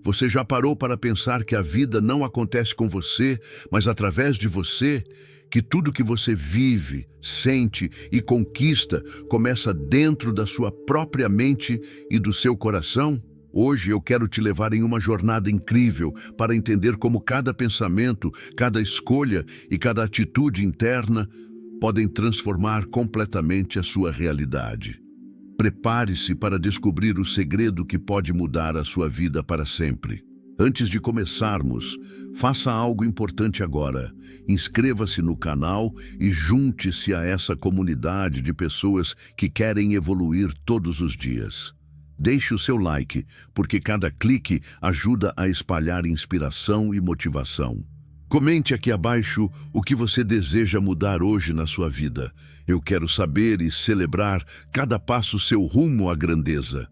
Você já parou para pensar que a vida não acontece com você, mas através de você? Que tudo que você vive, sente e conquista começa dentro da sua própria mente e do seu coração? Hoje eu quero te levar em uma jornada incrível para entender como cada pensamento, cada escolha e cada atitude interna podem transformar completamente a sua realidade. Prepare-se para descobrir o segredo que pode mudar a sua vida para sempre. Antes de começarmos, faça algo importante agora. Inscreva-se no canal e junte-se a essa comunidade de pessoas que querem evoluir todos os dias. Deixe o seu like, porque cada clique ajuda a espalhar inspiração e motivação. Comente aqui abaixo o que você deseja mudar hoje na sua vida. Eu quero saber e celebrar cada passo seu rumo à grandeza.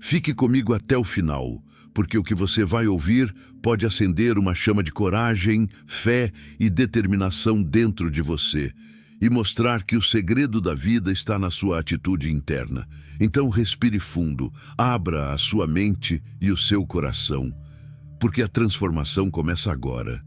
Fique comigo até o final, porque o que você vai ouvir pode acender uma chama de coragem, fé e determinação dentro de você e mostrar que o segredo da vida está na sua atitude interna. Então respire fundo, abra a sua mente e o seu coração, porque a transformação começa agora.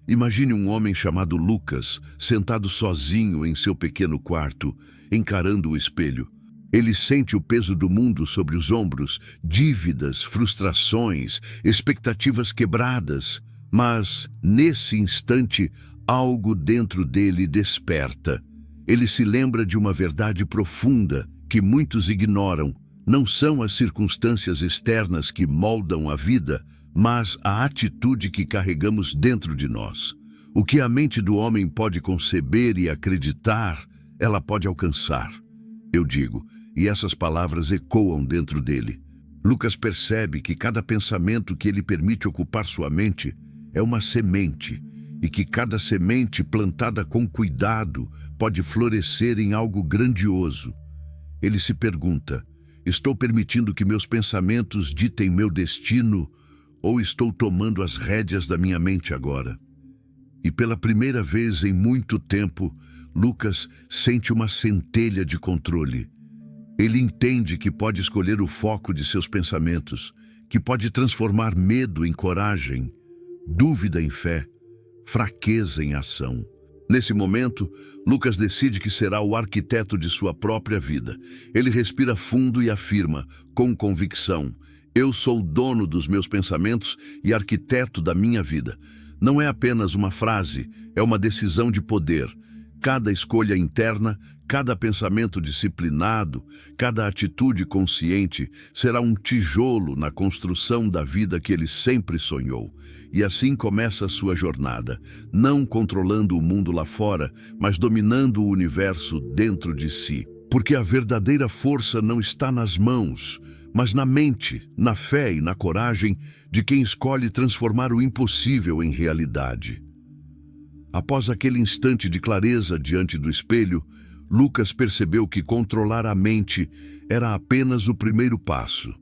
Imagine um homem chamado Lucas, sentado sozinho em seu pequeno quarto, encarando o espelho. Ele sente o peso do mundo sobre os ombros, dívidas, frustrações, expectativas quebradas. Mas, nesse instante, algo dentro dele desperta. Ele se lembra de uma verdade profunda que muitos ignoram. Não são as circunstâncias externas que moldam a vida, mas a atitude que carregamos dentro de nós. O que a mente do homem pode conceber e acreditar, ela pode alcançar. Eu digo, e essas palavras ecoam dentro dele. Lucas percebe que cada pensamento que ele permite ocupar sua mente é uma semente, e que cada semente plantada com cuidado pode florescer em algo grandioso. Ele se pergunta, estou permitindo que meus pensamentos ditem meu destino, ou estou tomando as rédeas da minha mente agora? E pela primeira vez em muito tempo, Lucas sente uma centelha de controle. Ele entende que pode escolher o foco de seus pensamentos, que pode transformar medo em coragem, dúvida em fé, fraqueza em ação. Nesse momento, Lucas decide que será o arquiteto de sua própria vida. Ele respira fundo e afirma, com convicção, eu sou o dono dos meus pensamentos e arquiteto da minha vida. Não é apenas uma frase, é uma decisão de poder. Cada escolha interna, cada pensamento disciplinado, cada atitude consciente será um tijolo na construção da vida que ele sempre sonhou. E assim começa a sua jornada, não controlando o mundo lá fora, mas dominando o universo dentro de si. Porque a verdadeira força não está nas mãos, mas na mente, na fé e na coragem de quem escolhe transformar o impossível em realidade. Após aquele instante de clareza diante do espelho, Lucas percebeu que controlar a mente era apenas o primeiro passo.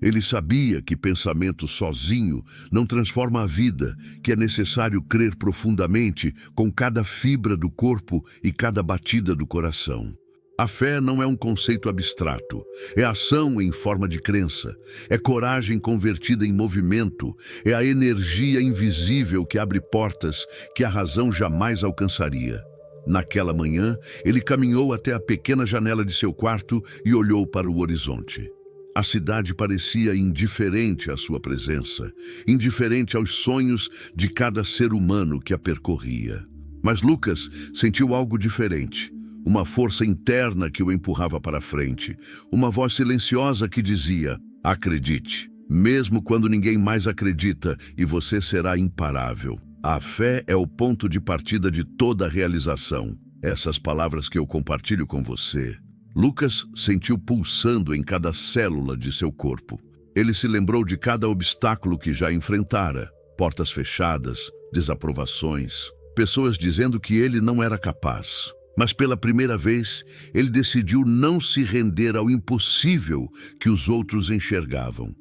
Ele sabia que pensamento sozinho não transforma a vida, que é necessário crer profundamente com cada fibra do corpo e cada batida do coração. A fé não é um conceito abstrato, é ação em forma de crença, é coragem convertida em movimento, é a energia invisível que abre portas que a razão jamais alcançaria. Naquela manhã, ele caminhou até a pequena janela de seu quarto e olhou para o horizonte. A cidade parecia indiferente à sua presença, indiferente aos sonhos de cada ser humano que a percorria. Mas Lucas sentiu algo diferente. Uma força interna que o empurrava para frente. Uma voz silenciosa que dizia, acredite, mesmo quando ninguém mais acredita, e você será imparável. A fé é o ponto de partida de toda a realização. Essas palavras que eu compartilho com você. Lucas sentiu pulsando em cada célula de seu corpo. Ele se lembrou de cada obstáculo que já enfrentara. Portas fechadas, desaprovações, pessoas dizendo que ele não era capaz. Mas pela primeira vez, ele decidiu não se render ao impossível que os outros enxergavam.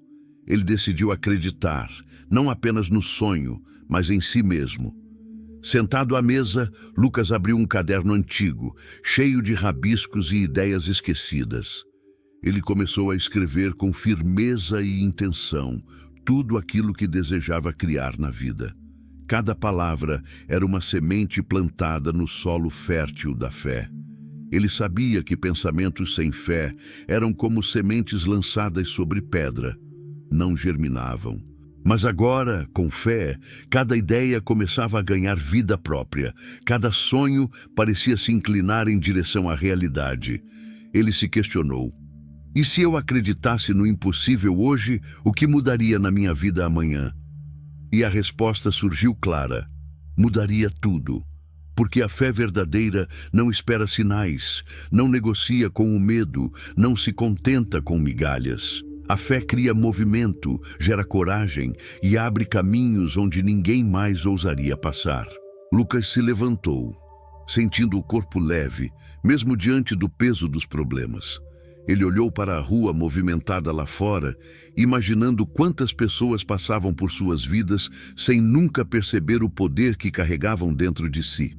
Ele decidiu acreditar, não apenas no sonho, mas em si mesmo. Sentado à mesa, Lucas abriu um caderno antigo, cheio de rabiscos e ideias esquecidas. Ele começou a escrever com firmeza e intenção tudo aquilo que desejava criar na vida. Cada palavra era uma semente plantada no solo fértil da fé. Ele sabia que pensamentos sem fé eram como sementes lançadas sobre pedra. Não germinavam. Mas agora, com fé, cada ideia começava a ganhar vida própria. Cada sonho parecia se inclinar em direção à realidade. Ele se questionou: e se eu acreditasse no impossível hoje, o que mudaria na minha vida amanhã? E a resposta surgiu clara: mudaria tudo. Porque a fé verdadeira não espera sinais, não negocia com o medo, não se contenta com migalhas. A fé cria movimento, gera coragem e abre caminhos onde ninguém mais ousaria passar. Lucas se levantou, sentindo o corpo leve, mesmo diante do peso dos problemas. Ele olhou para a rua movimentada lá fora, imaginando quantas pessoas passavam por suas vidas sem nunca perceber o poder que carregavam dentro de si.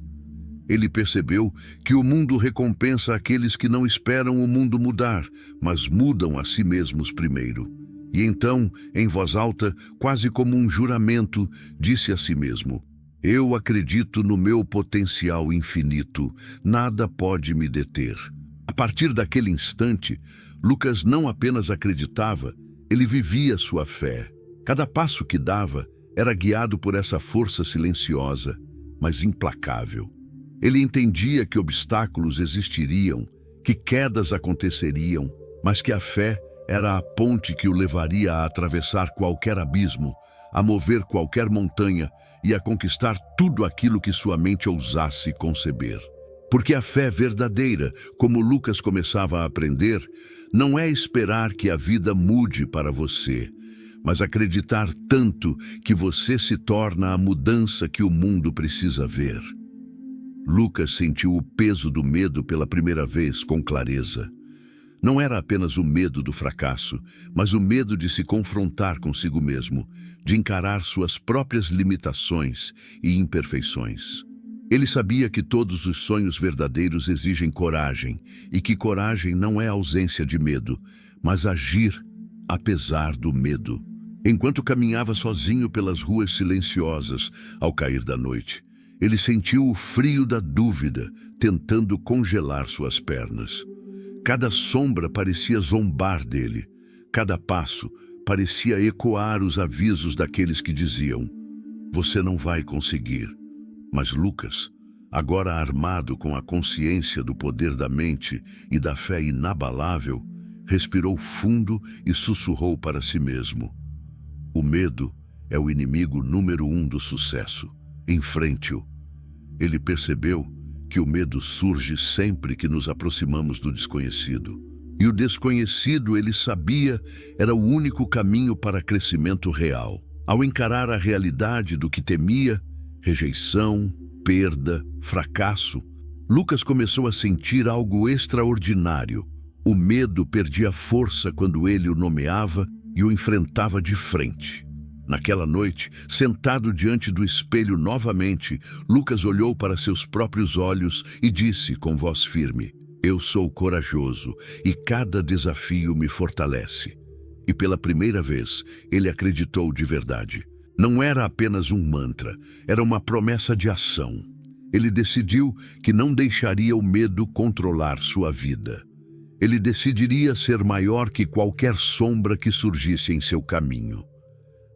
Ele percebeu que o mundo recompensa aqueles que não esperam o mundo mudar, mas mudam a si mesmos primeiro. E então, em voz alta, quase como um juramento, disse a si mesmo: eu acredito no meu potencial infinito, nada pode me deter. A partir daquele instante, Lucas não apenas acreditava, ele vivia sua fé. Cada passo que dava era guiado por essa força silenciosa, mas implacável. Ele entendia que obstáculos existiriam, que quedas aconteceriam, mas que a fé era a ponte que o levaria a atravessar qualquer abismo, a mover qualquer montanha e a conquistar tudo aquilo que sua mente ousasse conceber. Porque a fé verdadeira, como Lucas começava a aprender, não é esperar que a vida mude para você, mas acreditar tanto que você se torna a mudança que o mundo precisa ver. Lucas sentiu o peso do medo pela primeira vez com clareza. Não era apenas o medo do fracasso, mas o medo de se confrontar consigo mesmo, de encarar suas próprias limitações e imperfeições. Ele sabia que todos os sonhos verdadeiros exigem coragem, e que coragem não é ausência de medo, mas agir apesar do medo. Enquanto caminhava sozinho pelas ruas silenciosas ao cair da noite, ele sentiu o frio da dúvida tentando congelar suas pernas. Cada sombra parecia zombar dele. Cada passo parecia ecoar os avisos daqueles que diziam: você não vai conseguir. Mas Lucas, agora armado com a consciência do poder da mente e da fé inabalável, respirou fundo e sussurrou para si mesmo: o medo é o inimigo número 1 do sucesso. Enfrente-o. Ele percebeu que o medo surge sempre que nos aproximamos do desconhecido. E o desconhecido, ele sabia, era o único caminho para crescimento real. Ao encarar a realidade do que temia, rejeição, perda, fracasso, Lucas começou a sentir algo extraordinário. O medo perdia força quando ele o nomeava e o enfrentava de frente. Naquela noite, sentado diante do espelho novamente, Lucas olhou para seus próprios olhos e disse com voz firme: eu sou corajoso e cada desafio me fortalece. E pela primeira vez, ele acreditou de verdade. Não era apenas um mantra, era uma promessa de ação. Ele decidiu que não deixaria o medo controlar sua vida. Ele decidiria ser maior que qualquer sombra que surgisse em seu caminho.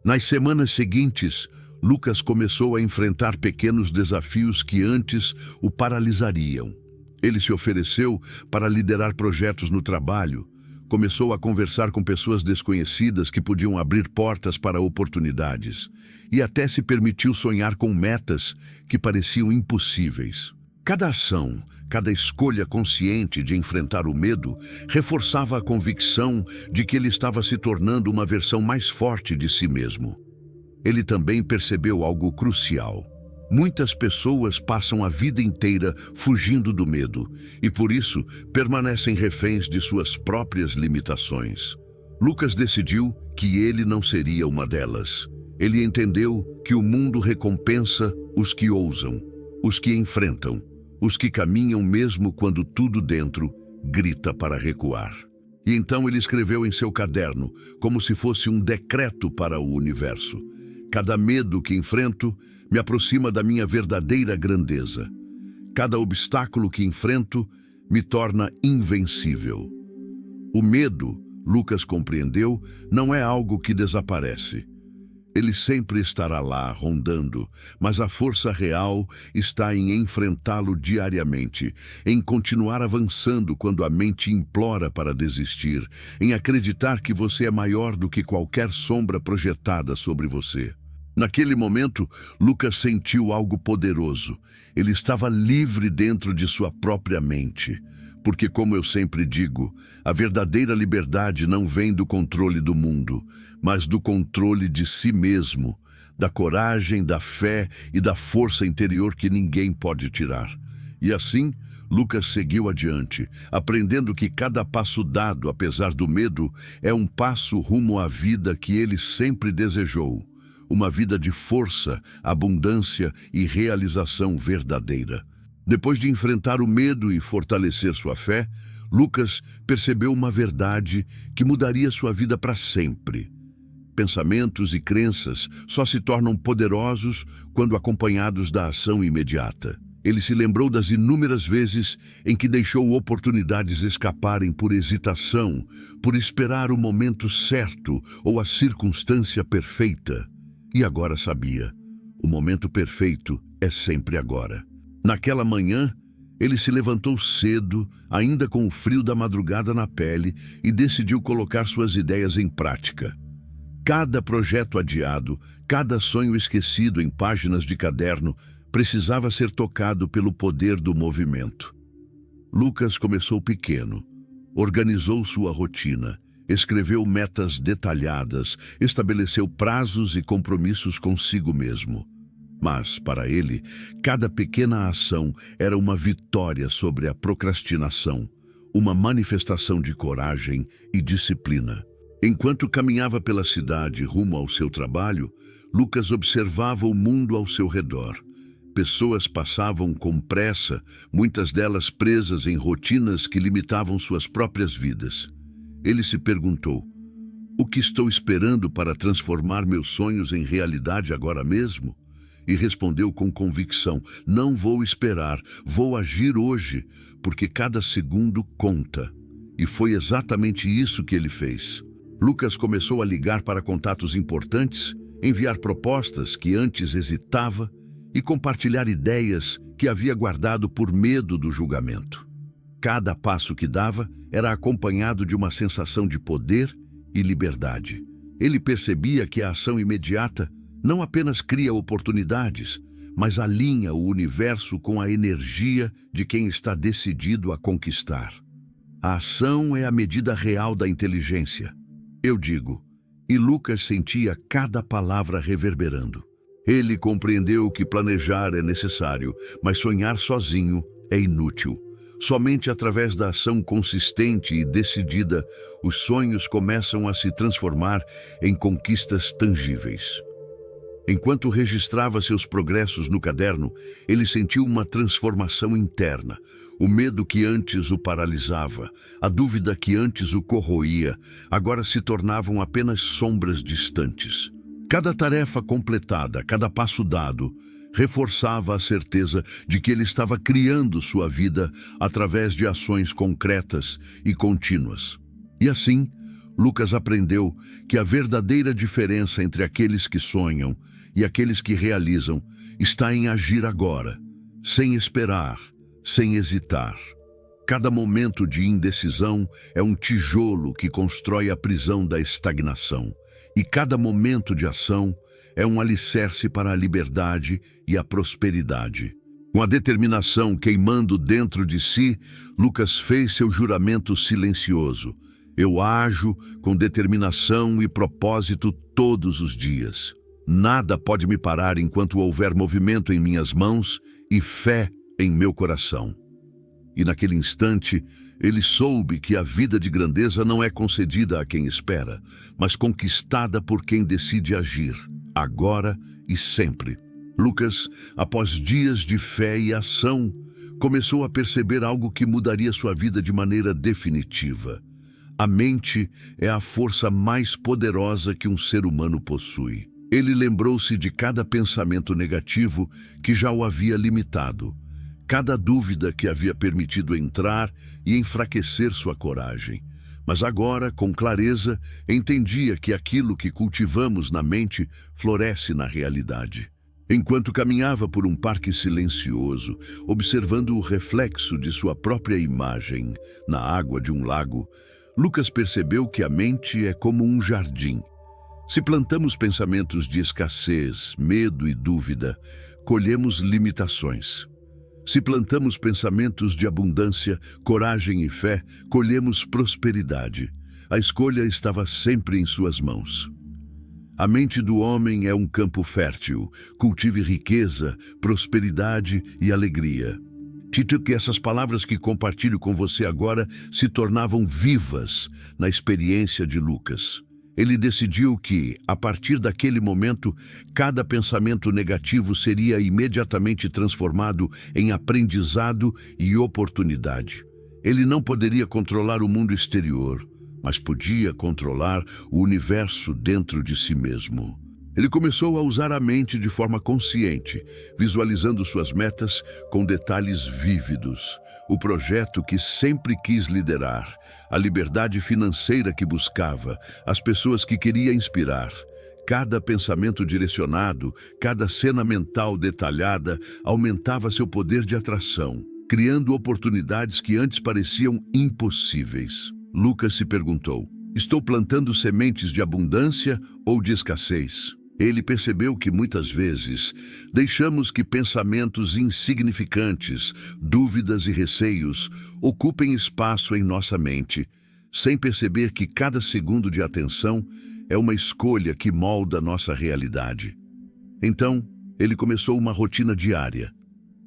Nas semanas seguintes, Lucas começou a enfrentar pequenos desafios que antes o paralisariam. Ele se ofereceu para liderar projetos no trabalho, começou a conversar com pessoas desconhecidas que podiam abrir portas para oportunidades, e até se permitiu sonhar com metas que pareciam impossíveis. Cada ação, cada escolha consciente de enfrentar o medo reforçava a convicção de que ele estava se tornando uma versão mais forte de si mesmo. Ele também percebeu algo crucial. Muitas pessoas passam a vida inteira fugindo do medo e, por isso, permanecem reféns de suas próprias limitações. Lucas decidiu que ele não seria uma delas. Ele entendeu que o mundo recompensa os que ousam, os que enfrentam, os que caminham mesmo quando tudo dentro grita para recuar. E então ele escreveu em seu caderno, como se fosse um decreto para o universo: cada medo que enfrento me aproxima da minha verdadeira grandeza. Cada obstáculo que enfrento me torna invencível. O medo, Lucas compreendeu, não é algo que desaparece. Ele sempre estará lá, rondando, mas a força real está em enfrentá-lo diariamente, em continuar avançando quando a mente implora para desistir, em acreditar que você é maior do que qualquer sombra projetada sobre você. Naquele momento, Lucas sentiu algo poderoso. Ele estava livre dentro de sua própria mente. Porque, como eu sempre digo, a verdadeira liberdade não vem do controle do mundo, mas do controle de si mesmo, da coragem, da fé e da força interior que ninguém pode tirar. E assim, Lucas seguiu adiante, aprendendo que cada passo dado, apesar do medo, é um passo rumo à vida que ele sempre desejou. Uma vida de força, abundância e realização verdadeira. Depois de enfrentar o medo e fortalecer sua fé, Lucas percebeu uma verdade que mudaria sua vida para sempre. Pensamentos e crenças só se tornam poderosos quando acompanhados da ação imediata. Ele se lembrou das inúmeras vezes em que deixou oportunidades escaparem por hesitação, por esperar o momento certo ou a circunstância perfeita. E agora sabia, o momento perfeito é sempre agora. Naquela manhã, ele se levantou cedo, ainda com o frio da madrugada na pele, e decidiu colocar suas ideias em prática. Cada projeto adiado, cada sonho esquecido em páginas de caderno, precisava ser tocado pelo poder do movimento. Lucas começou pequeno, organizou sua rotina, escreveu metas detalhadas, estabeleceu prazos e compromissos consigo mesmo. Mas, para ele, cada pequena ação era uma vitória sobre a procrastinação, uma manifestação de coragem e disciplina. Enquanto caminhava pela cidade rumo ao seu trabalho, Lucas observava o mundo ao seu redor. Pessoas passavam com pressa, muitas delas presas em rotinas que limitavam suas próprias vidas. Ele se perguntou: o que estou esperando para transformar meus sonhos em realidade agora mesmo? E respondeu com convicção: não vou esperar, vou agir hoje, porque cada segundo conta. E foi exatamente isso que ele fez. Lucas começou a ligar para contatos importantes, enviar propostas que antes hesitava e compartilhar ideias que havia guardado por medo do julgamento. Cada passo que dava era acompanhado de uma sensação de poder e liberdade. Ele percebia que a ação imediata não apenas cria oportunidades, mas alinha o universo com a energia de quem está decidido a conquistar. A ação é a medida real da inteligência. Eu digo, e Lucas sentia cada palavra reverberando. Ele compreendeu que planejar é necessário, mas sonhar sozinho é inútil. Somente através da ação consistente e decidida, os sonhos começam a se transformar em conquistas tangíveis. Enquanto registrava seus progressos no caderno, ele sentiu uma transformação interna. O medo que antes o paralisava, a dúvida que antes o corroía, agora se tornavam apenas sombras distantes. Cada tarefa completada, cada passo dado, reforçava a certeza de que ele estava criando sua vida através de ações concretas e contínuas. E assim, Lucas aprendeu que a verdadeira diferença entre aqueles que sonham e aqueles que realizam está em agir agora, sem esperar, sem hesitar. Cada momento de indecisão é um tijolo que constrói a prisão da estagnação, e cada momento de ação é um alicerce para a liberdade e a prosperidade. Com a determinação queimando dentro de si, Lucas fez seu juramento silencioso: eu ajo com determinação e propósito todos os dias. Nada pode me parar enquanto houver movimento em minhas mãos e fé em meu coração. E naquele instante, ele soube que a vida de grandeza não é concedida a quem espera, mas conquistada por quem decide agir, agora e sempre. Lucas, após dias de fé e ação, começou a perceber algo que mudaria sua vida de maneira definitiva. A mente é a força mais poderosa que um ser humano possui. Ele lembrou-se de cada pensamento negativo que já o havia limitado, cada dúvida que havia permitido entrar e enfraquecer sua coragem. Mas agora, com clareza, entendia que aquilo que cultivamos na mente floresce na realidade. Enquanto caminhava por um parque silencioso, observando o reflexo de sua própria imagem na água de um lago, Lucas percebeu que a mente é como um jardim. Se plantamos pensamentos de escassez, medo e dúvida, colhemos limitações. Se plantamos pensamentos de abundância, coragem e fé, colhemos prosperidade. A escolha estava sempre em suas mãos. A mente do homem é um campo fértil. Cultive riqueza, prosperidade e alegria. Tito, que essas palavras que compartilho com você agora se tornavam vivas na experiência de Lucas. Ele decidiu que, a partir daquele momento, cada pensamento negativo seria imediatamente transformado em aprendizado e oportunidade. Ele não poderia controlar o mundo exterior, mas podia controlar o universo dentro de si mesmo. Ele começou a usar a mente de forma consciente, visualizando suas metas com detalhes vívidos, o projeto que sempre quis liderar, a liberdade financeira que buscava, as pessoas que queria inspirar. Cada pensamento direcionado, cada cena mental detalhada aumentava seu poder de atração, criando oportunidades que antes pareciam impossíveis. Lucas se perguntou: estou plantando sementes de abundância ou de escassez? Ele percebeu que muitas vezes deixamos que pensamentos insignificantes, dúvidas e receios ocupem espaço em nossa mente, sem perceber que cada segundo de atenção é uma escolha que molda nossa realidade. Então, ele começou uma rotina diária.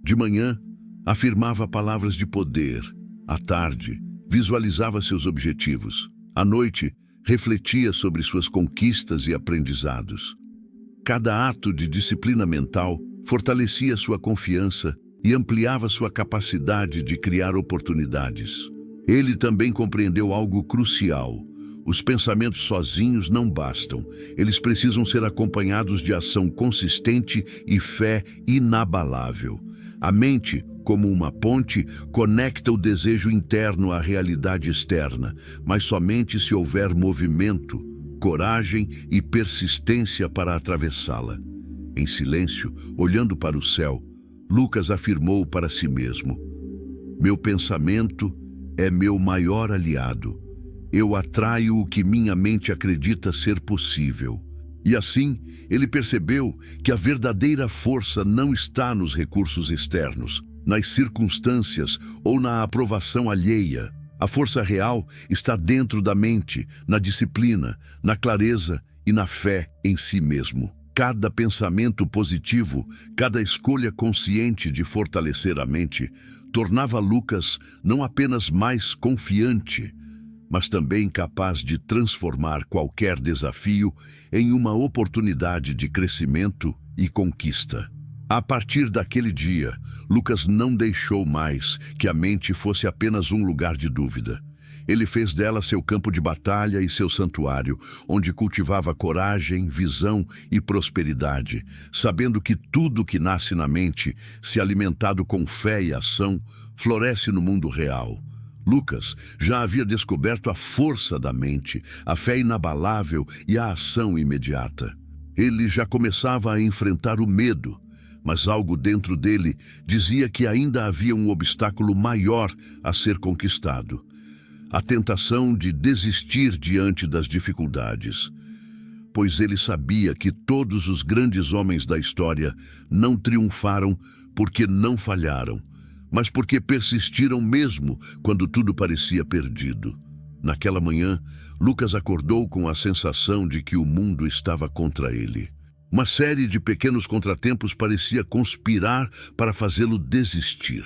De manhã, afirmava palavras de poder. À tarde, visualizava seus objetivos. À noite, refletia sobre suas conquistas e aprendizados. Cada ato de disciplina mental fortalecia sua confiança e ampliava sua capacidade de criar oportunidades. Ele também compreendeu algo crucial: os pensamentos sozinhos não bastam, eles precisam ser acompanhados de ação consistente e fé inabalável. A mente, como uma ponte, conecta o desejo interno à realidade externa, mas somente se houver movimento, coragem e persistência para atravessá-la. Em silêncio, olhando para o céu, Lucas afirmou para si mesmo: meu pensamento é meu maior aliado. Eu atraio o que minha mente acredita ser possível. E assim, ele percebeu que a verdadeira força não está nos recursos externos, nas circunstâncias ou na aprovação alheia. A força real está dentro da mente, na disciplina, na clareza e na fé em si mesmo. Cada pensamento positivo, cada escolha consciente de fortalecer a mente, tornava Lucas não apenas mais confiante, mas também capaz de transformar qualquer desafio em uma oportunidade de crescimento e conquista. A partir daquele dia, Lucas não deixou mais que a mente fosse apenas um lugar de dúvida. Ele fez dela seu campo de batalha e seu santuário, onde cultivava coragem, visão e prosperidade, sabendo que tudo que nasce na mente, se alimentado com fé e ação, floresce no mundo real. Lucas já havia descoberto a força da mente, a fé inabalável e a ação imediata. Ele já começava a enfrentar o medo, mas algo dentro dele dizia que ainda havia um obstáculo maior a ser conquistado: a tentação de desistir diante das dificuldades. Pois ele sabia que todos os grandes homens da história não triunfaram porque não falharam, mas porque persistiram mesmo quando tudo parecia perdido. Naquela manhã, Lucas acordou com a sensação de que o mundo estava contra ele. Uma série de pequenos contratempos parecia conspirar para fazê-lo desistir.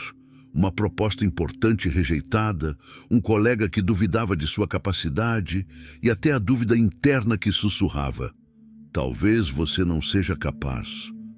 Uma proposta importante rejeitada, um colega que duvidava de sua capacidade e até a dúvida interna que sussurrava: talvez você não seja capaz,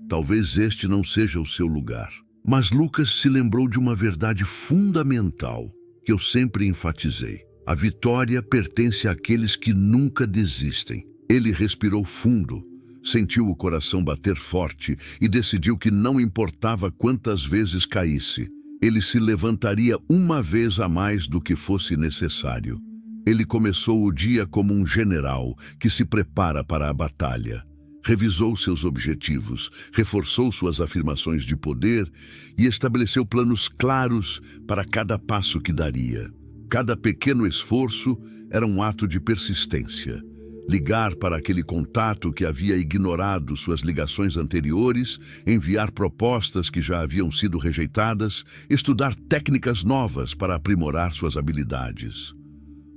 talvez este não seja o seu lugar. Mas Lucas se lembrou de uma verdade fundamental que eu sempre enfatizei: A vitória pertence àqueles que nunca desistem. Ele respirou fundo, sentiu o coração bater forte e decidiu que não importava quantas vezes caísse, ele se levantaria uma vez a mais do que fosse necessário. Ele começou o dia como um general que se prepara para a batalha. Revisou seus objetivos, reforçou suas afirmações de poder e estabeleceu planos claros para cada passo que daria. Cada pequeno esforço era um ato de persistência. Ligar para aquele contato que havia ignorado suas ligações anteriores, enviar propostas que já haviam sido rejeitadas, estudar técnicas novas para aprimorar suas habilidades.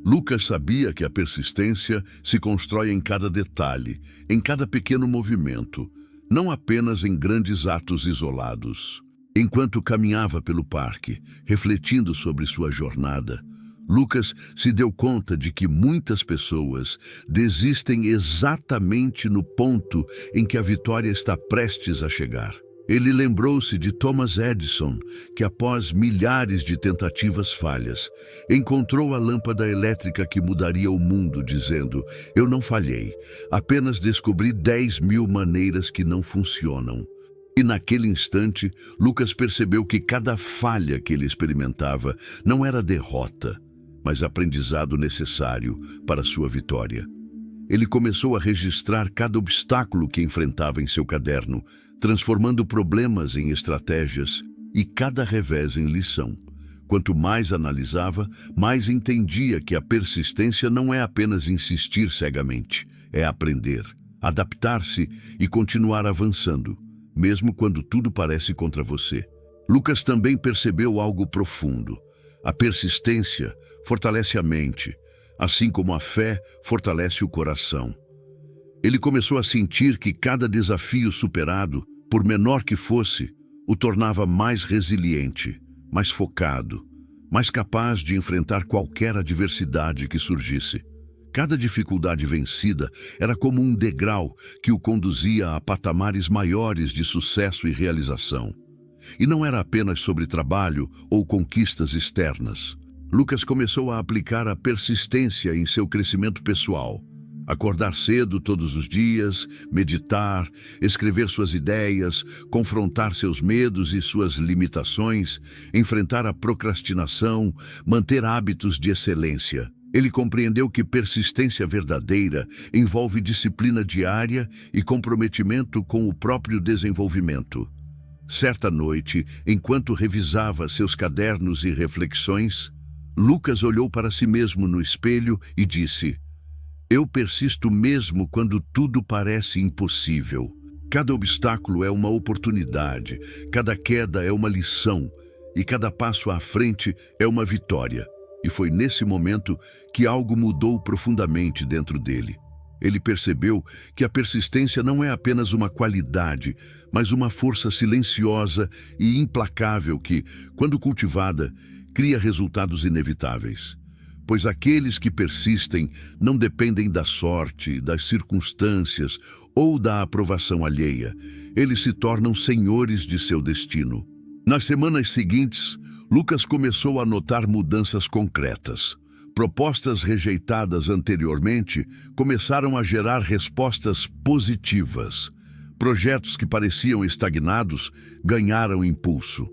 Lucas sabia que a persistência se constrói em cada detalhe, em cada pequeno movimento, não apenas em grandes atos isolados. Enquanto caminhava pelo parque, refletindo sobre sua jornada, Lucas se deu conta de que muitas pessoas desistem exatamente no ponto em que a vitória está prestes a chegar. Ele lembrou-se de Thomas Edison, que após milhares de tentativas falhas, encontrou a lâmpada elétrica que mudaria o mundo, dizendo: "Eu não falhei, apenas descobri 10.000 maneiras que não funcionam." E naquele instante, Lucas percebeu que cada falha que ele experimentava não era derrota, mas aprendizado necessário para sua vitória. Ele começou a registrar cada obstáculo que enfrentava em seu caderno, transformando problemas em estratégias e cada revés em lição. Quanto mais analisava, mais entendia que a persistência não é apenas insistir cegamente, é aprender, adaptar-se e continuar avançando, mesmo quando tudo parece contra você. Lucas também percebeu algo profundo. A persistência fortalece a mente, assim como a fé fortalece o coração. Ele começou a sentir que cada desafio superado, por menor que fosse, o tornava mais resiliente, mais focado, mais capaz de enfrentar qualquer adversidade que surgisse. Cada dificuldade vencida era como um degrau que o conduzia a patamares maiores de sucesso e realização. E não era apenas sobre trabalho ou conquistas externas. Lucas começou a aplicar a persistência em seu crescimento pessoal. Acordar cedo todos os dias, meditar, escrever suas ideias, confrontar seus medos e suas limitações, enfrentar a procrastinação, manter hábitos de excelência. Ele compreendeu que persistência verdadeira envolve disciplina diária e comprometimento com o próprio desenvolvimento. Certa noite, enquanto revisava seus cadernos e reflexões, Lucas olhou para si mesmo no espelho e disse: "Eu persisto mesmo quando tudo parece impossível. Cada obstáculo é uma oportunidade, cada queda é uma lição e cada passo à frente é uma vitória." E foi nesse momento que algo mudou profundamente dentro dele. Ele percebeu que a persistência não é apenas uma qualidade, mas uma força silenciosa e implacável que, quando cultivada, cria resultados inevitáveis. Pois aqueles que persistem não dependem da sorte, das circunstâncias ou da aprovação alheia. Eles se tornam senhores de seu destino. Nas semanas seguintes, Lucas começou a notar mudanças concretas. Propostas rejeitadas anteriormente começaram a gerar respostas positivas. Projetos que pareciam estagnados ganharam impulso.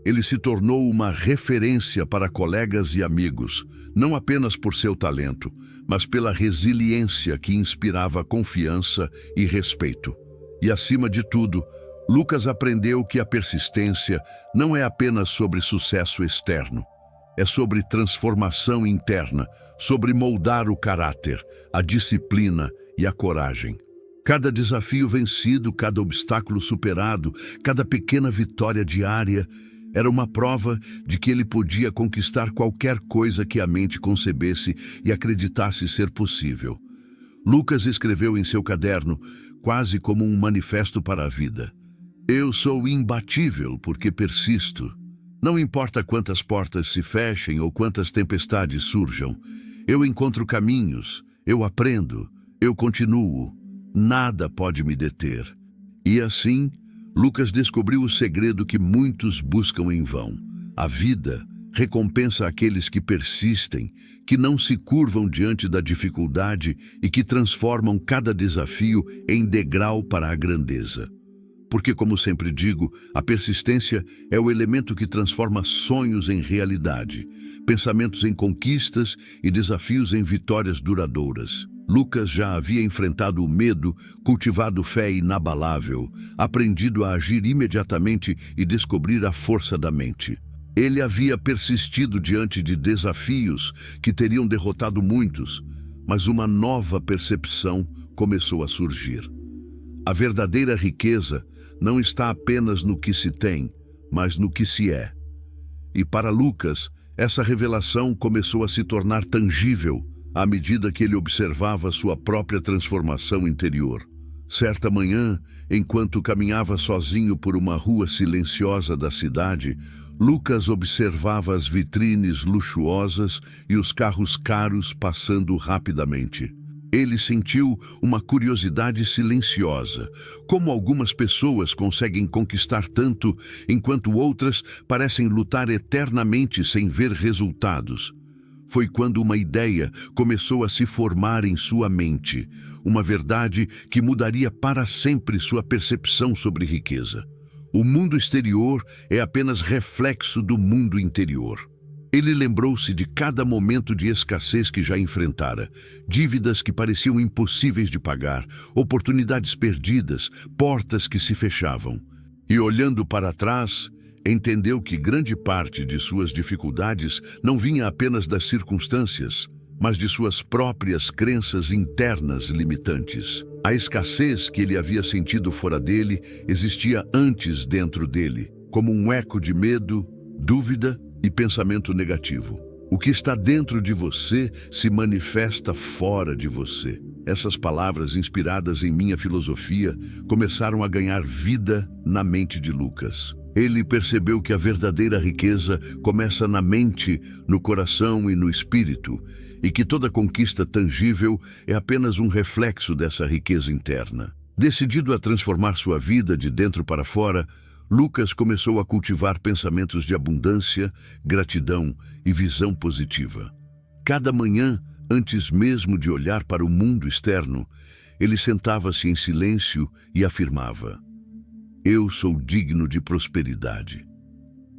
Ele se tornou uma referência para colegas e amigos, não apenas por seu talento, mas pela resiliência que inspirava confiança e respeito. E, acima de tudo, Lucas aprendeu que a persistência não é apenas sobre sucesso externo. É sobre transformação interna, sobre moldar o caráter, a disciplina e a coragem. Cada desafio vencido, cada obstáculo superado, cada pequena vitória diária era uma prova de que ele podia conquistar qualquer coisa que a mente concebesse e acreditasse ser possível. Lucas escreveu em seu caderno, quase como um manifesto para a vida: "Eu sou imbatível porque persisto. Não importa quantas portas se fechem ou quantas tempestades surjam. Eu encontro caminhos, eu aprendo, eu continuo. Nada pode me deter." E assim, Lucas descobriu o segredo que muitos buscam em vão. A vida recompensa aqueles que persistem, que não se curvam diante da dificuldade e que transformam cada desafio em degrau para a grandeza. Porque, como sempre digo, a persistência é o elemento que transforma sonhos em realidade, pensamentos em conquistas e desafios em vitórias duradouras. Lucas já havia enfrentado o medo, cultivado fé inabalável, aprendido a agir imediatamente e descobrir a força da mente. Ele havia persistido diante de desafios que teriam derrotado muitos, mas uma nova percepção começou a surgir. A verdadeira riqueza não está apenas no que se tem, mas no que se é. E para Lucas, essa revelação começou a se tornar tangível à medida que ele observava sua própria transformação interior. Certa manhã, enquanto caminhava sozinho por uma rua silenciosa da cidade, Lucas observava as vitrines luxuosas e os carros caros passando rapidamente. Ele sentiu uma curiosidade silenciosa. Como algumas pessoas conseguem conquistar tanto, enquanto outras parecem lutar eternamente sem ver resultados. Foi quando uma ideia começou a se formar em sua mente, uma verdade que mudaria para sempre sua percepção sobre riqueza. O mundo exterior é apenas reflexo do mundo interior. Ele lembrou-se de cada momento de escassez que já enfrentara, dívidas que pareciam impossíveis de pagar, oportunidades perdidas, portas que se fechavam. E olhando para trás, entendeu que grande parte de suas dificuldades não vinha apenas das circunstâncias, mas de suas próprias crenças internas limitantes. A escassez que ele havia sentido fora dele existia antes dentro dele, como um eco de medo, dúvida e pensamento negativo. O que está dentro de você se manifesta fora de você. Essas palavras, inspiradas em minha filosofia, começaram a ganhar vida na mente de Lucas. Ele percebeu que a verdadeira riqueza começa na mente, no coração e no espírito, e que toda conquista tangível é apenas um reflexo dessa riqueza interna. Decidido a transformar sua vida de dentro para fora, Lucas começou a cultivar pensamentos de abundância, gratidão e visão positiva. Cada manhã, antes mesmo de olhar para o mundo externo, ele sentava-se em silêncio e afirmava: "Eu sou digno de prosperidade.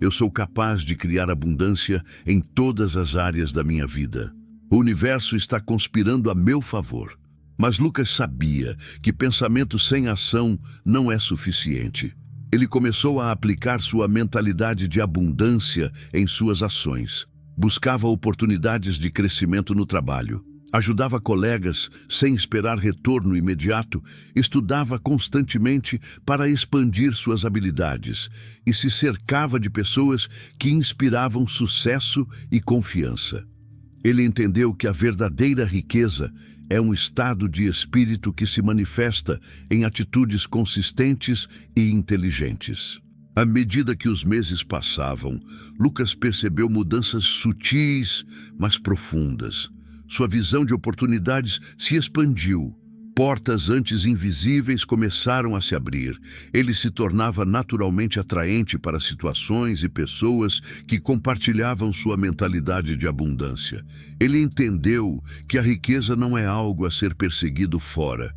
Eu sou capaz de criar abundância em todas as áreas da minha vida. O universo está conspirando a meu favor." Mas Lucas sabia que pensamento sem ação não é suficiente. Ele começou a aplicar sua mentalidade de abundância em suas ações. Buscava oportunidades de crescimento no trabalho. Ajudava colegas sem esperar retorno imediato, estudava constantemente para expandir suas habilidades e se cercava de pessoas que inspiravam sucesso e confiança. Ele entendeu que a verdadeira riqueza é um estado de espírito que se manifesta em atitudes consistentes e inteligentes. À medida que os meses passavam, Lucas percebeu mudanças sutis, mas profundas. Sua visão de oportunidades se expandiu. Portas antes invisíveis começaram a se abrir. Ele se tornava naturalmente atraente para situações e pessoas que compartilhavam sua mentalidade de abundância. Ele entendeu que a riqueza não é algo a ser perseguido fora,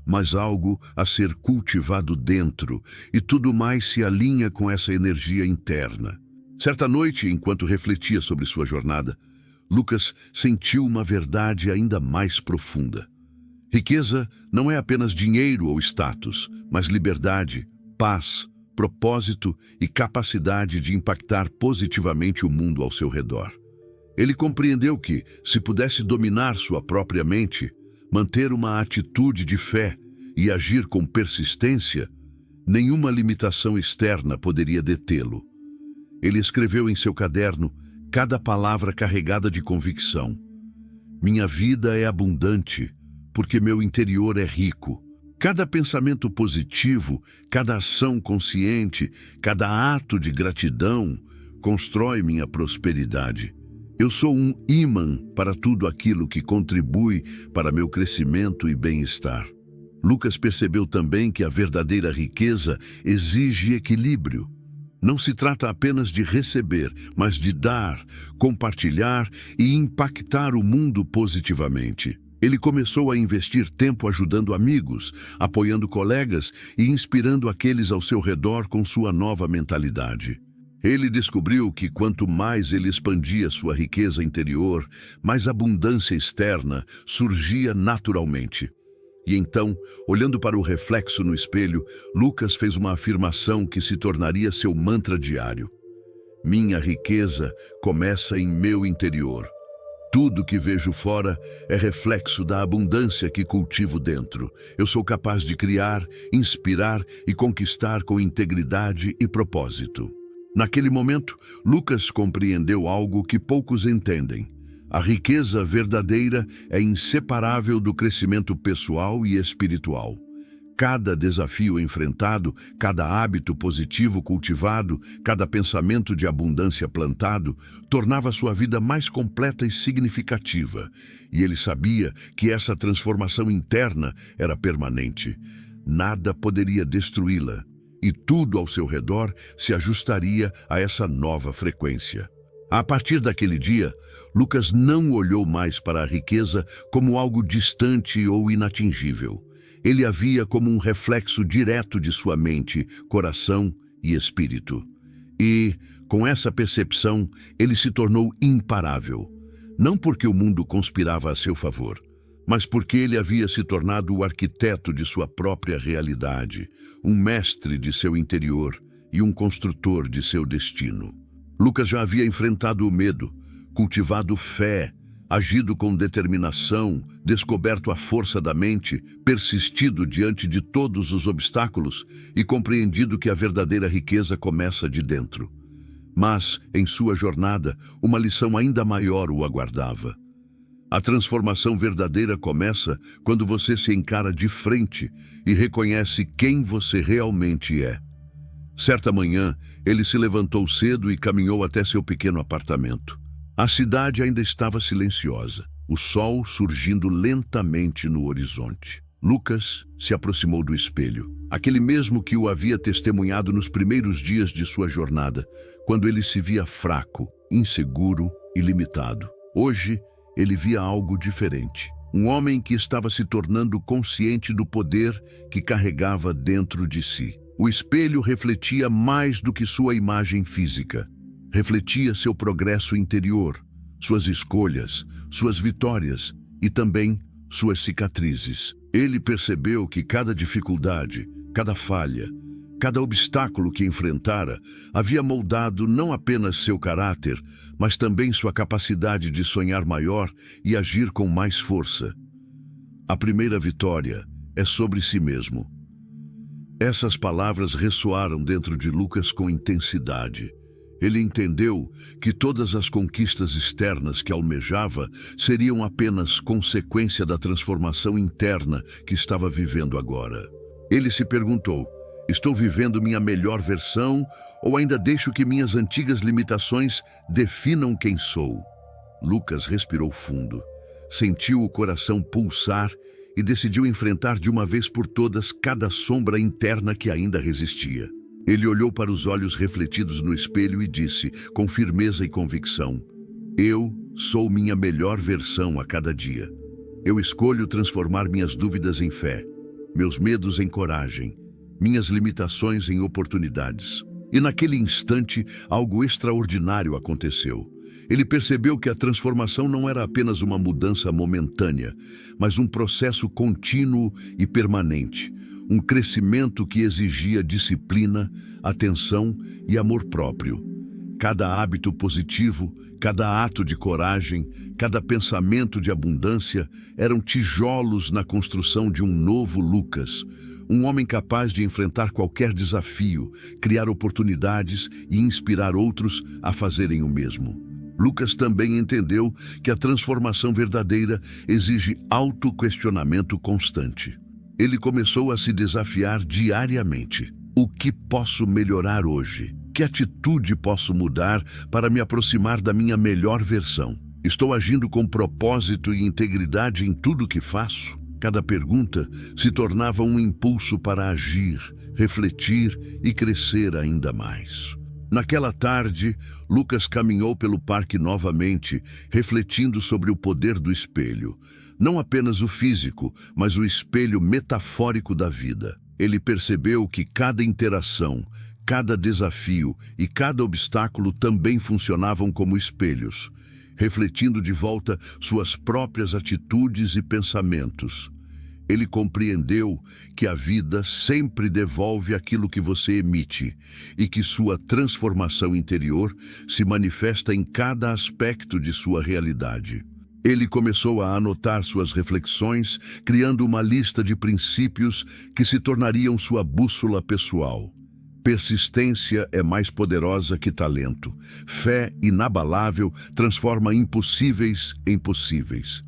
mas algo a ser cultivado dentro, e tudo mais se alinha com essa energia interna. Certa noite, enquanto refletia sobre sua jornada, Lucas sentiu uma verdade ainda mais profunda. Riqueza não é apenas dinheiro ou status, mas liberdade, paz, propósito e capacidade de impactar positivamente o mundo ao seu redor. Ele compreendeu que, se pudesse dominar sua própria mente, manter uma atitude de fé e agir com persistência, nenhuma limitação externa poderia detê-lo. Ele escreveu em seu caderno cada palavra carregada de convicção. "Minha vida é abundante, porque meu interior é rico." Cada pensamento positivo, cada ação consciente, cada ato de gratidão constrói minha prosperidade. Eu sou um ímã para tudo aquilo que contribui para meu crescimento e bem-estar. Lucas percebeu também que a verdadeira riqueza exige equilíbrio. Não se trata apenas de receber, mas de dar, compartilhar e impactar o mundo positivamente. Ele começou a investir tempo ajudando amigos, apoiando colegas e inspirando aqueles ao seu redor com sua nova mentalidade. Ele descobriu que quanto mais ele expandia sua riqueza interior, mais abundância externa surgia naturalmente. E então, olhando para o reflexo no espelho, Lucas fez uma afirmação que se tornaria seu mantra diário. Minha riqueza começa em meu interior. Tudo que vejo fora é reflexo da abundância que cultivo dentro. Eu sou capaz de criar, inspirar e conquistar com integridade e propósito. Naquele momento, Lucas compreendeu algo que poucos entendem. A riqueza verdadeira é inseparável do crescimento pessoal e espiritual. Cada desafio enfrentado, cada hábito positivo cultivado, cada pensamento de abundância plantado, tornava sua vida mais completa e significativa. E ele sabia que essa transformação interna era permanente. Nada poderia destruí-la, e tudo ao seu redor se ajustaria a essa nova frequência. A partir daquele dia, Lucas não olhou mais para a riqueza como algo distante ou inatingível. Ele a via como um reflexo direto de sua mente, coração e espírito. E, com essa percepção, ele se tornou imparável. Não porque o mundo conspirava a seu favor, mas porque ele havia se tornado o arquiteto de sua própria realidade, um mestre de seu interior e um construtor de seu destino. Lucas já havia enfrentado o medo, cultivado fé, agido com determinação, descoberto a força da mente, persistido diante de todos os obstáculos e compreendido que a verdadeira riqueza começa de dentro. Mas, em sua jornada, uma lição ainda maior o aguardava. A transformação verdadeira começa quando você se encara de frente e reconhece quem você realmente é. Certa manhã, ele se levantou cedo e caminhou até seu pequeno apartamento. A cidade ainda estava silenciosa, o sol surgindo lentamente no horizonte. Lucas se aproximou do espelho, aquele mesmo que o havia testemunhado nos primeiros dias de sua jornada, quando ele se via fraco, inseguro e limitado. Hoje, ele via algo diferente. Um homem que estava se tornando consciente do poder que carregava dentro de si. O espelho refletia mais do que sua imagem física. Refletia seu progresso interior, suas escolhas, suas vitórias e também suas cicatrizes. Ele percebeu que cada dificuldade, cada falha, cada obstáculo que enfrentara havia moldado não apenas seu caráter, mas também sua capacidade de sonhar maior e agir com mais força. A primeira vitória é sobre si mesmo. Essas palavras ressoaram dentro de Lucas com intensidade. Ele entendeu que todas as conquistas externas que almejava seriam apenas consequência da transformação interna que estava vivendo agora. Ele se perguntou: estou vivendo minha melhor versão ou ainda deixo que minhas antigas limitações definam quem sou? Lucas respirou fundo, sentiu o coração pulsar e decidiu enfrentar de uma vez por todas cada sombra interna que ainda resistia. Ele olhou para os olhos refletidos no espelho e disse, com firmeza e convicção: eu sou minha melhor versão a cada dia. Eu escolho transformar minhas dúvidas em fé, meus medos em coragem, minhas limitações em oportunidades. E naquele instante, algo extraordinário aconteceu. Ele percebeu que a transformação não era apenas uma mudança momentânea, mas um processo contínuo e permanente. Um crescimento que exigia disciplina, atenção e amor próprio. Cada hábito positivo, cada ato de coragem, cada pensamento de abundância eram tijolos na construção de um novo Lucas. Um homem capaz de enfrentar qualquer desafio, criar oportunidades e inspirar outros a fazerem o mesmo. Lucas também entendeu que a transformação verdadeira exige autoquestionamento constante. Ele começou a se desafiar diariamente. O que posso melhorar hoje? Que atitude posso mudar para me aproximar da minha melhor versão? Estou agindo com propósito e integridade em tudo que faço? Cada pergunta se tornava um impulso para agir, refletir e crescer ainda mais. Naquela tarde, Lucas caminhou pelo parque novamente, refletindo sobre o poder do espelho. Não apenas o físico, mas o espelho metafórico da vida. Ele percebeu que cada interação, cada desafio e cada obstáculo também funcionavam como espelhos, refletindo de volta suas próprias atitudes e pensamentos. Ele compreendeu que a vida sempre devolve aquilo que você emite e que sua transformação interior se manifesta em cada aspecto de sua realidade. Ele começou a anotar suas reflexões, criando uma lista de princípios que se tornariam sua bússola pessoal. Persistência é mais poderosa que talento. Fé inabalável transforma impossíveis em possíveis.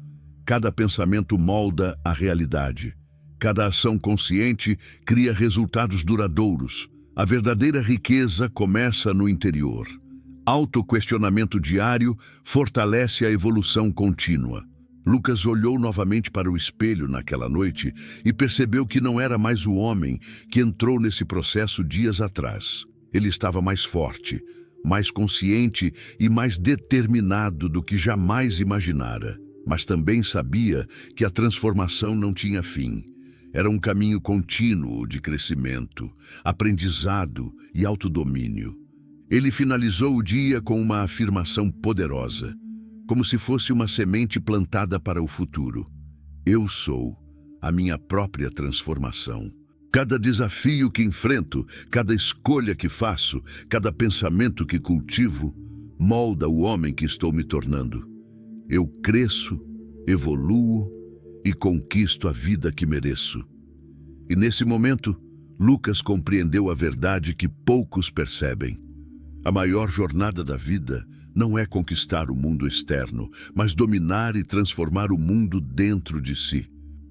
Cada pensamento molda a realidade. Cada ação consciente cria resultados duradouros. A verdadeira riqueza começa no interior. Autoquestionamento diário fortalece a evolução contínua. Lucas olhou novamente para o espelho naquela noite e percebeu que não era mais o homem que entrou nesse processo dias atrás. Ele estava mais forte, mais consciente e mais determinado do que jamais imaginara. Mas também sabia que a transformação não tinha fim. Era um caminho contínuo de crescimento, aprendizado e autodomínio. Ele finalizou o dia com uma afirmação poderosa, como se fosse uma semente plantada para o futuro. Eu sou a minha própria transformação. Cada desafio que enfrento, cada escolha que faço, cada pensamento que cultivo, molda o homem que estou me tornando. Eu cresço, evoluo e conquisto a vida que mereço. E nesse momento, Lucas compreendeu a verdade que poucos percebem. A maior jornada da vida não é conquistar o mundo externo, mas dominar e transformar o mundo dentro de si.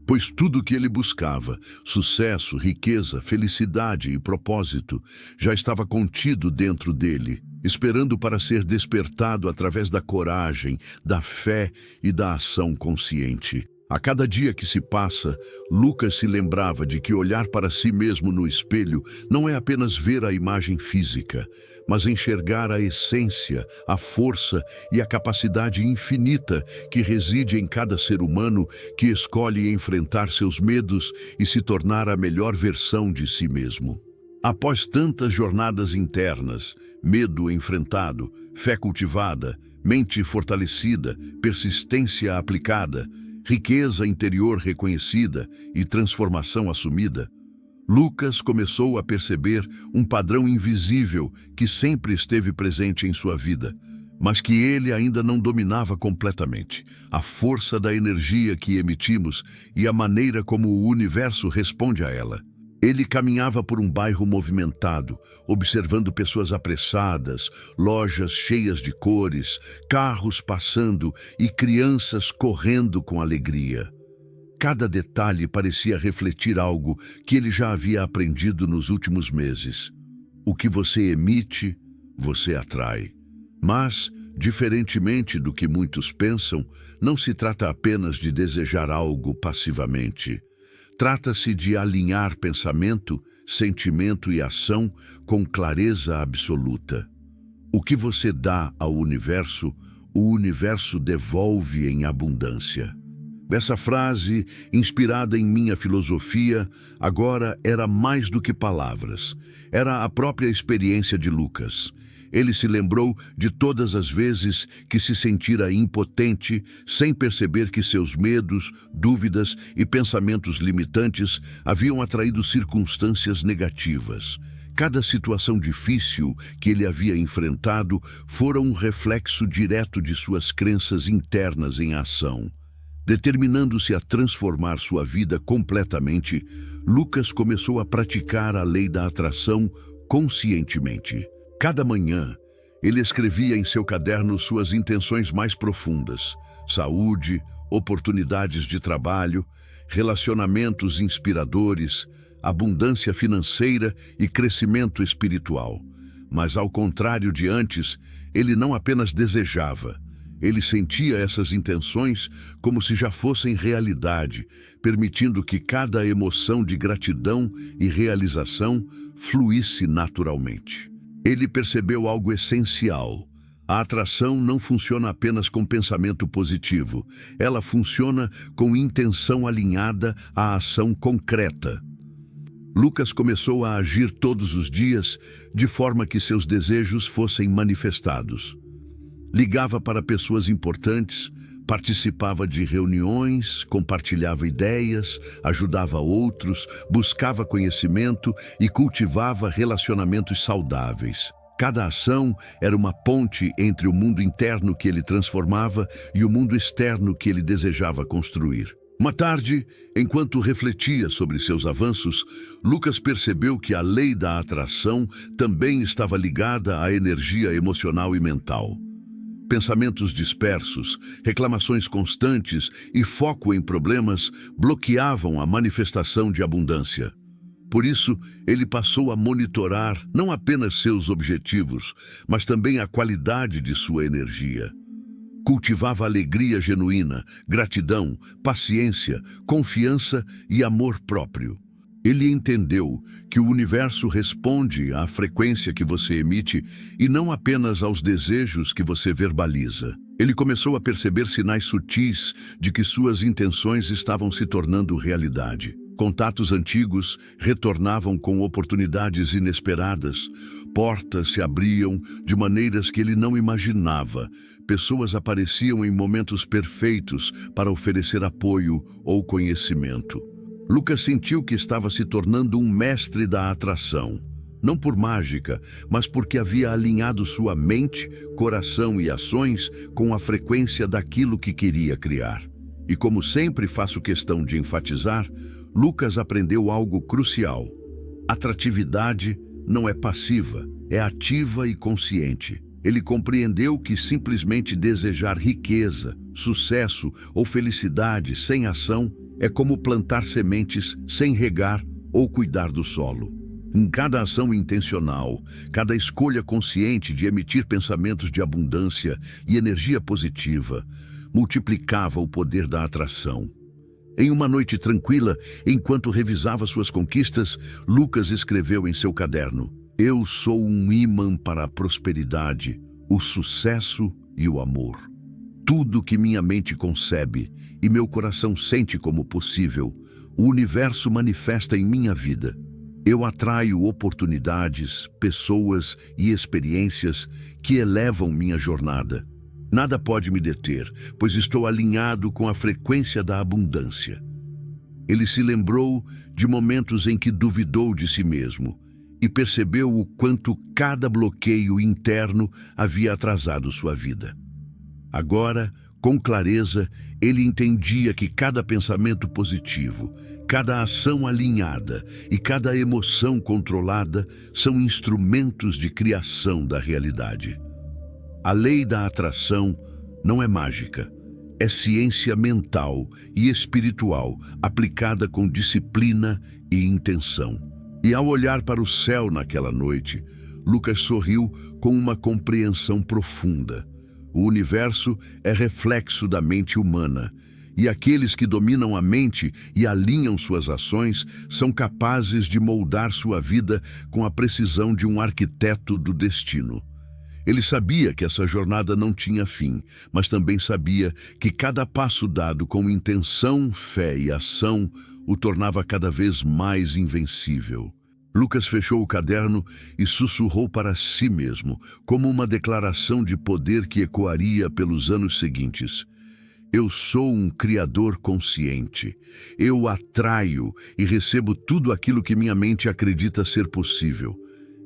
Pois tudo o que ele buscava, sucesso, riqueza, felicidade e propósito, já estava contido dentro dele, esperando para ser despertado através da coragem, da fé e da ação consciente. A cada dia que se passa, Lucas se lembrava de que olhar para si mesmo no espelho não é apenas ver a imagem física, mas enxergar a essência, a força e a capacidade infinita que reside em cada ser humano que escolhe enfrentar seus medos e se tornar a melhor versão de si mesmo. Após tantas jornadas internas, medo enfrentado, fé cultivada, mente fortalecida, persistência aplicada, riqueza interior reconhecida e transformação assumida, Lucas começou a perceber um padrão invisível que sempre esteve presente em sua vida, mas que ele ainda não dominava completamente: a força da energia que emitimos e a maneira como o universo responde a ela. Ele caminhava por um bairro movimentado, observando pessoas apressadas, lojas cheias de cores, carros passando e crianças correndo com alegria. Cada detalhe parecia refletir algo que ele já havia aprendido nos últimos meses. O que você emite, você atrai. Mas, diferentemente do que muitos pensam, não se trata apenas de desejar algo passivamente. Trata-se de alinhar pensamento, sentimento e ação com clareza absoluta. O que você dá ao universo, o universo devolve em abundância. Essa frase, inspirada em minha filosofia, agora era mais do que palavras. Era a própria experiência de Lucas. Ele se lembrou de todas as vezes que se sentira impotente, sem perceber que seus medos, dúvidas e pensamentos limitantes haviam atraído circunstâncias negativas. Cada situação difícil que ele havia enfrentado fora um reflexo direto de suas crenças internas em ação. Determinando-se a transformar sua vida completamente, Lucas começou a praticar a lei da atração conscientemente. Cada manhã, ele escrevia em seu caderno suas intenções mais profundas: saúde, oportunidades de trabalho, relacionamentos inspiradores, abundância financeira e crescimento espiritual. Mas, ao contrário de antes, ele não apenas desejava. Ele sentia essas intenções como se já fossem realidade, permitindo que cada emoção de gratidão e realização fluísse naturalmente. Ele percebeu algo essencial. A atração não funciona apenas com pensamento positivo. Ela funciona com intenção alinhada à ação concreta. Lucas começou a agir todos os dias de forma que seus desejos fossem manifestados. Ligava para pessoas importantes, participava de reuniões, compartilhava ideias, ajudava outros, buscava conhecimento e cultivava relacionamentos saudáveis. Cada ação era uma ponte entre o mundo interno que ele transformava e o mundo externo que ele desejava construir. Uma tarde, enquanto refletia sobre seus avanços, Lucas percebeu que a lei da atração também estava ligada à energia emocional e mental. Pensamentos dispersos, reclamações constantes e foco em problemas bloqueavam a manifestação de abundância. Por isso, ele passou a monitorar não apenas seus objetivos, mas também a qualidade de sua energia. Cultivava alegria genuína, gratidão, paciência, confiança e amor próprio. Ele entendeu que o universo responde à frequência que você emite e não apenas aos desejos que você verbaliza. Ele começou a perceber sinais sutis de que suas intenções estavam se tornando realidade. Contatos antigos retornavam com oportunidades inesperadas. Portas se abriam de maneiras que ele não imaginava. Pessoas apareciam em momentos perfeitos para oferecer apoio ou conhecimento. Lucas sentiu que estava se tornando um mestre da atração. Não por mágica, mas porque havia alinhado sua mente, coração e ações com a frequência daquilo que queria criar. E como sempre faço questão de enfatizar, Lucas aprendeu algo crucial. Atratividade não é passiva, é ativa e consciente. Ele compreendeu que simplesmente desejar riqueza, sucesso ou felicidade sem ação é como plantar sementes sem regar ou cuidar do solo. Em cada ação intencional, cada escolha consciente de emitir pensamentos de abundância e energia positiva, multiplicava o poder da atração. Em uma noite tranquila, enquanto revisava suas conquistas, Lucas escreveu em seu caderno: "Eu sou um ímã para a prosperidade, o sucesso e o amor. Tudo que minha mente concebe e meu coração sente como possível, o universo manifesta em minha vida. Eu atraio oportunidades, pessoas e experiências que elevam minha jornada. Nada pode me deter, pois estou alinhado com a frequência da abundância." Ele se lembrou de momentos em que duvidou de si mesmo e percebeu o quanto cada bloqueio interno havia atrasado sua vida. Agora, com clareza, ele entendia que cada pensamento positivo, cada ação alinhada e cada emoção controlada são instrumentos de criação da realidade. A lei da atração não é mágica, é ciência mental e espiritual aplicada com disciplina e intenção. E ao olhar para o céu naquela noite, Lucas sorriu com uma compreensão profunda. O universo é reflexo da mente humana, e aqueles que dominam a mente e alinham suas ações são capazes de moldar sua vida com a precisão de um arquiteto do destino. Ele sabia que essa jornada não tinha fim, mas também sabia que cada passo dado com intenção, fé e ação o tornava cada vez mais invencível. Lucas fechou o caderno e sussurrou para si mesmo, como uma declaração de poder que ecoaria pelos anos seguintes: "Eu sou um criador consciente. Eu atraio e recebo tudo aquilo que minha mente acredita ser possível.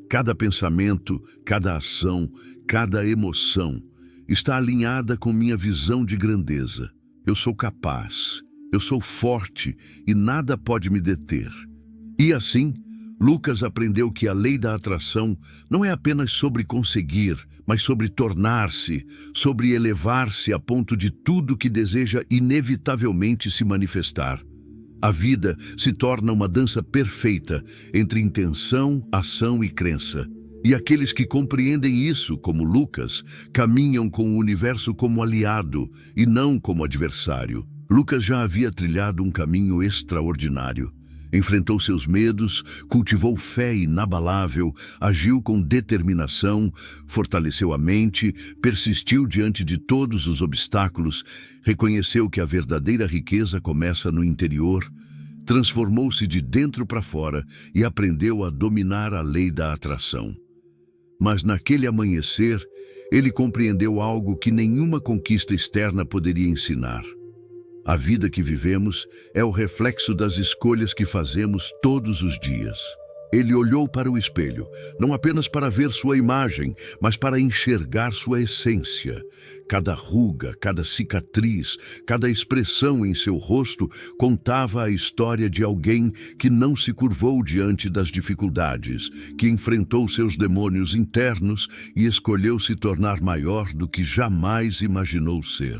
Cada pensamento, cada ação, cada emoção está alinhada com minha visão de grandeza. Eu sou capaz, eu sou forte e nada pode me deter." E assim, Lucas aprendeu que a lei da atração não é apenas sobre conseguir, mas sobre tornar-se, sobre elevar-se a ponto de tudo que deseja inevitavelmente se manifestar. A vida se torna uma dança perfeita entre intenção, ação e crença. E aqueles que compreendem isso, como Lucas, caminham com o universo como aliado e não como adversário. Lucas já havia trilhado um caminho extraordinário. Enfrentou seus medos, cultivou fé inabalável, agiu com determinação, fortaleceu a mente, persistiu diante de todos os obstáculos, reconheceu que a verdadeira riqueza começa no interior, transformou-se de dentro para fora e aprendeu a dominar a lei da atração. Mas naquele amanhecer, ele compreendeu algo que nenhuma conquista externa poderia ensinar. A vida que vivemos é o reflexo das escolhas que fazemos todos os dias. Ele olhou para o espelho, não apenas para ver sua imagem, mas para enxergar sua essência. Cada ruga, cada cicatriz, cada expressão em seu rosto contava a história de alguém que não se curvou diante das dificuldades, que enfrentou seus demônios internos e escolheu se tornar maior do que jamais imaginou ser.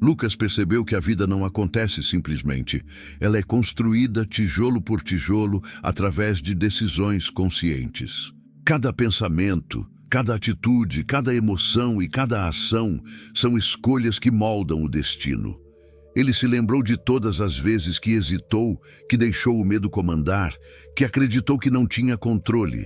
Lucas percebeu que a vida não acontece simplesmente. Ela é construída tijolo por tijolo através de decisões conscientes. Cada pensamento, cada atitude, cada emoção e cada ação são escolhas que moldam o destino. Ele se lembrou de todas as vezes que hesitou, que deixou o medo comandar, que acreditou que não tinha controle.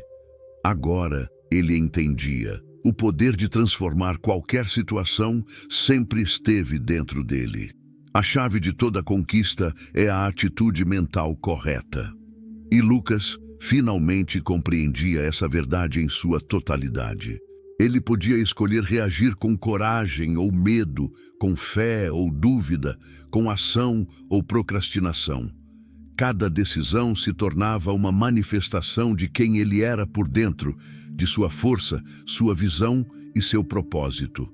Agora ele entendia. O poder de transformar qualquer situação sempre esteve dentro dele. A chave de toda conquista é a atitude mental correta. E Lucas finalmente compreendia essa verdade em sua totalidade. Ele podia escolher reagir com coragem ou medo, com fé ou dúvida, com ação ou procrastinação. Cada decisão se tornava uma manifestação de quem ele era por dentro, de sua força, sua visão e seu propósito.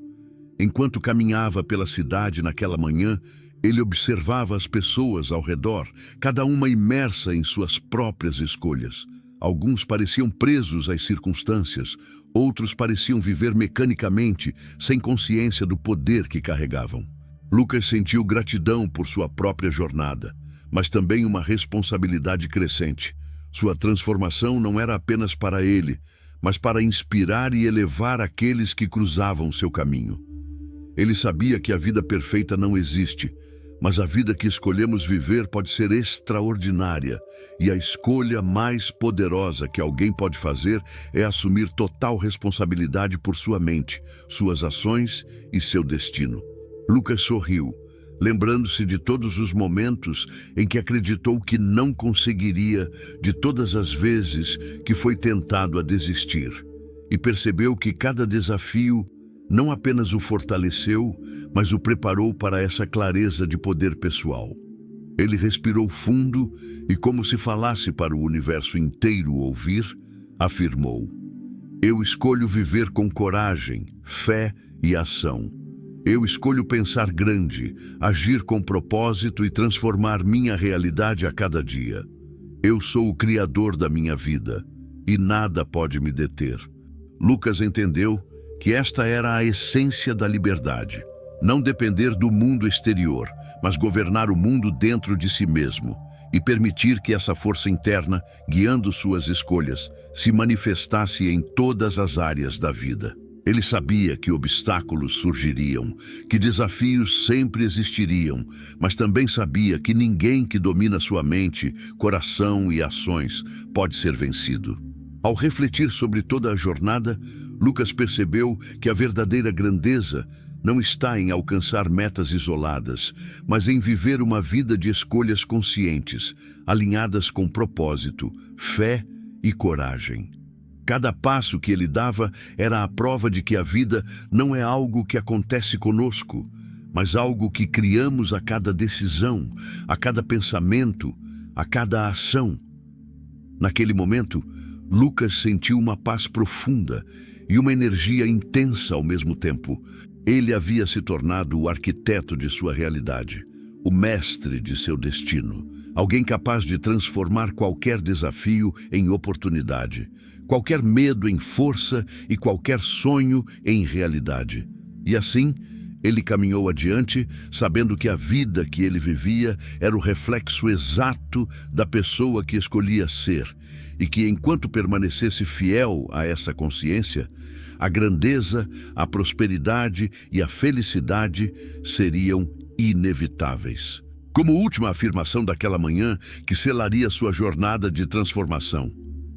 Enquanto caminhava pela cidade naquela manhã, ele observava as pessoas ao redor, cada uma imersa em suas próprias escolhas. Alguns pareciam presos às circunstâncias, outros pareciam viver mecanicamente, sem consciência do poder que carregavam. Lucas sentiu gratidão por sua própria jornada, mas também uma responsabilidade crescente. Sua transformação não era apenas para ele, mas para inspirar e elevar aqueles que cruzavam seu caminho. Ele sabia que a vida perfeita não existe, mas a vida que escolhemos viver pode ser extraordinária, e a escolha mais poderosa que alguém pode fazer é assumir total responsabilidade por sua mente, suas ações e seu destino. Lucas sorriu, lembrando-se de todos os momentos em que acreditou que não conseguiria, de todas as vezes que foi tentado a desistir, e percebeu que cada desafio não apenas o fortaleceu, mas o preparou para essa clareza de poder pessoal. Ele respirou fundo e, como se falasse para o universo inteiro ouvir, afirmou: "Eu escolho viver com coragem, fé e ação. Eu escolho pensar grande, agir com propósito e transformar minha realidade a cada dia. Eu sou o criador da minha vida, e nada pode me deter." Lucas entendeu que esta era a essência da liberdade. Não depender do mundo exterior, mas governar o mundo dentro de si mesmo, e permitir que essa força interna, guiando suas escolhas, se manifestasse em todas as áreas da vida. Ele sabia que obstáculos surgiriam, que desafios sempre existiriam, mas também sabia que ninguém que domina sua mente, coração e ações pode ser vencido. Ao refletir sobre toda a jornada, Lucas percebeu que a verdadeira grandeza não está em alcançar metas isoladas, mas em viver uma vida de escolhas conscientes, alinhadas com propósito, fé e coragem. Cada passo que ele dava era a prova de que a vida não é algo que acontece conosco, mas algo que criamos a cada decisão, a cada pensamento, a cada ação. Naquele momento, Lucas sentiu uma paz profunda e uma energia intensa ao mesmo tempo. Ele havia se tornado o arquiteto de sua realidade, o mestre de seu destino, alguém capaz de transformar qualquer desafio em oportunidade, qualquer medo em força e qualquer sonho em realidade. E assim, ele caminhou adiante, sabendo que a vida que ele vivia era o reflexo exato da pessoa que escolhia ser, e que enquanto permanecesse fiel a essa consciência, a grandeza, a prosperidade e a felicidade seriam inevitáveis. como última afirmação daquela manhã que selaria sua jornada de transformação.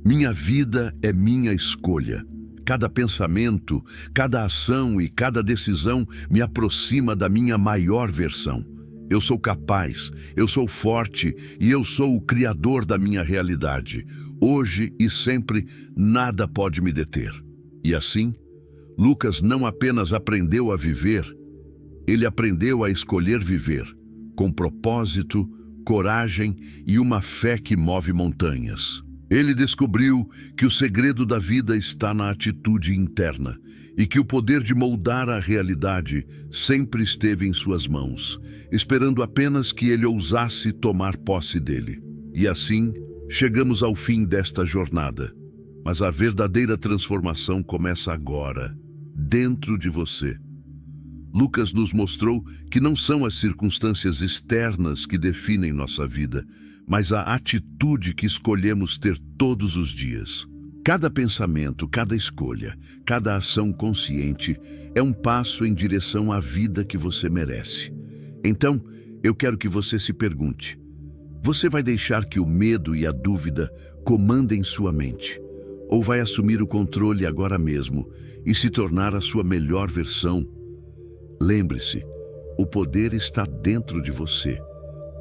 Minha vida é minha escolha. Cada pensamento, cada ação e cada decisão me aproxima da minha maior versão. Eu sou capaz, eu sou forte e eu sou o criador da minha realidade. Hoje e sempre, nada pode me deter. E assim, Lucas não apenas aprendeu a viver, ele aprendeu a escolher viver, com propósito, coragem e uma fé que move montanhas. Ele descobriu que o segredo da vida está na atitude interna e que o poder de moldar a realidade sempre esteve em suas mãos, esperando apenas que ele ousasse tomar posse dele. E assim, chegamos ao fim desta jornada. Mas a verdadeira transformação começa agora, dentro de você. Lucas nos mostrou que não são as circunstâncias externas que definem nossa vida, mas a atitude que escolhemos ter todos os dias. Cada pensamento, cada escolha, cada ação consciente é um passo em direção à vida que você merece. Então, eu quero que você se pergunte: você vai deixar que o medo e a dúvida comandem sua mente? Ou vai assumir o controle agora mesmo e se tornar a sua melhor versão? Lembre-se, o poder está dentro de você.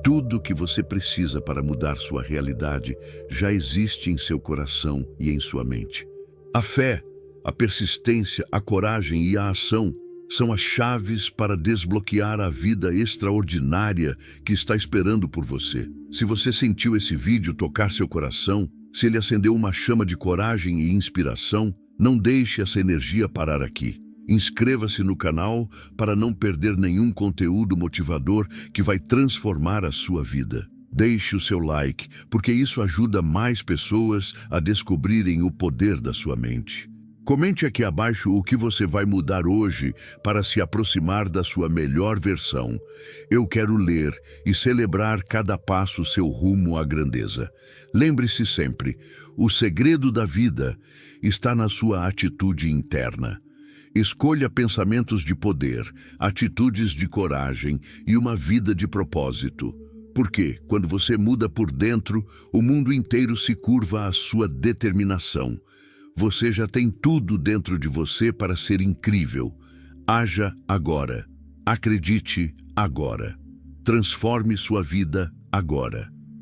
Tudo o que você precisa para mudar sua realidade já existe em seu coração e em sua mente. A fé, a persistência, a coragem e a ação são as chaves para desbloquear a vida extraordinária que está esperando por você. Se você sentiu esse vídeo tocar seu coração, se ele acendeu uma chama de coragem e inspiração, não deixe essa energia parar aqui. Inscreva-se no canal para não perder nenhum conteúdo motivador que vai transformar a sua vida. Deixe o seu like, porque isso ajuda mais pessoas a descobrirem o poder da sua mente. Comente aqui abaixo o que você vai mudar hoje para se aproximar da sua melhor versão. Eu quero ler e celebrar cada passo seu rumo à grandeza. Lembre-se sempre, o segredo da vida está na sua atitude interna. Escolha pensamentos de poder, atitudes de coragem e uma vida de propósito. Porque, quando você muda por dentro, o mundo inteiro se curva à sua determinação. Você já tem tudo dentro de você para ser incrível. Haja agora. Acredite agora. Transforme sua vida agora.